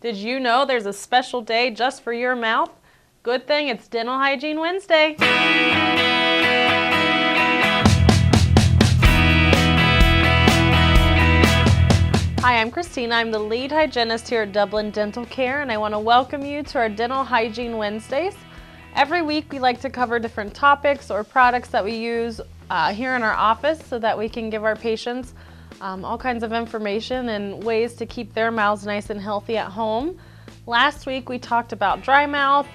Did you know there's a special day just for your mouth? Good thing it's Dental Hygiene Wednesday. Hi, I'm Christina. I'm the lead hygienist here at Dublin Dental Care, and I want to welcome you to our Dental Hygiene Wednesdays. Every week we like to cover different topics or products that we use here in our office so that we can give our patients all kinds of information and ways to keep their mouths nice and healthy at home. Last week we talked about dry mouth,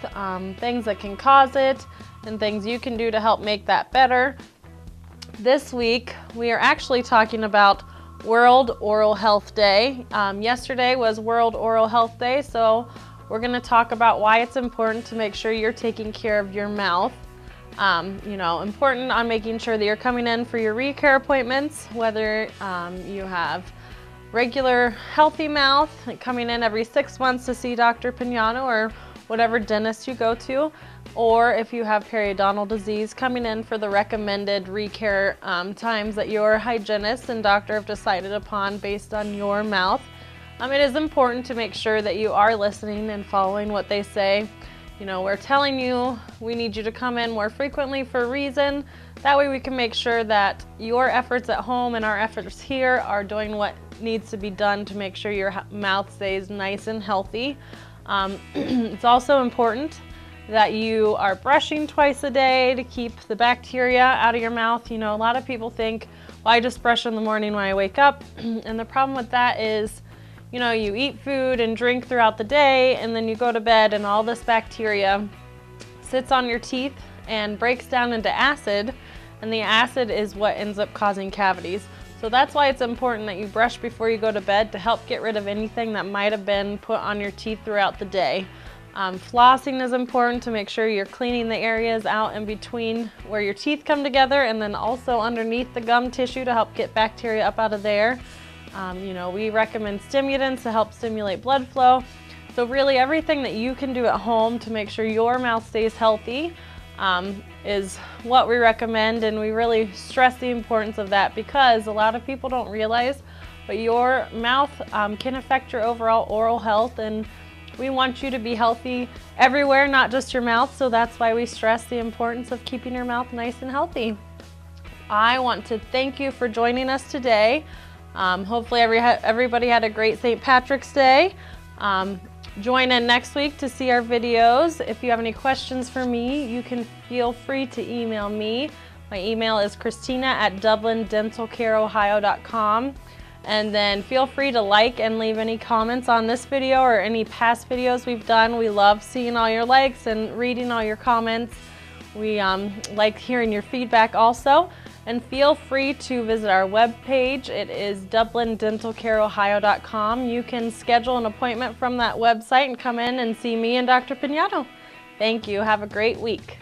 things that can cause it, and things you can do to help make that better. This week we are actually talking about World Oral Health Day. Yesterday was World Oral Health Day, so we're going to talk about why it's important to make sure you're taking care of your mouth. Important on making sure that you're coming in for your recare appointments, whether you have regular healthy mouth, like coming in every 6 months to see Dr. Pignano or whatever dentist you go to, or if you have periodontal disease, coming in for the recommended recare times that your hygienist and doctor have decided upon based on your mouth. It is important to make sure that you are listening and following what they say. We're telling you we need you to come in more frequently for a reason. That way we can make sure that your efforts at home and our efforts here are doing what needs to be done to make sure your mouth stays nice and healthy. It's also important that you are brushing twice a day to keep the bacteria out of your mouth. A lot of people think, well, I just brush in the morning when I wake up. And the problem with that is, you eat food and drink throughout the day, and then you go to bed and all this bacteria sits on your teeth and breaks down into acid, and the acid is what ends up causing cavities. So that's why it's important that you brush before you go to bed to help get rid of anything that might have been put on your teeth throughout the day. Flossing is important to make sure you're cleaning the areas out in between where your teeth come together, and then also underneath the gum tissue to help get bacteria up out of there. We recommend stimulants to help stimulate blood flow. So really everything that you can do at home to make sure your mouth stays healthy is what we recommend, and we really stress the importance of that because a lot of people don't realize, but your mouth can affect your overall oral health, and we want you to be healthy everywhere, not just your mouth, so that's why we stress the importance of keeping your mouth nice and healthy. I want to thank you for joining us today. Hopefully everybody had a great St. Patrick's Day. Join in next week to see our videos. If you have any questions for me, you can feel free to email me. My email is christina@dublindentalcareohio.com. And then feel free to like and leave any comments on this video or any past videos we've done. We love seeing all your likes and reading all your comments. We like hearing your feedback also. And feel free to visit our webpage. It is dublindentalcareohio.com. You can schedule an appointment from that website and come in and see me and Dr. Pignano. Thank you. Have a great week.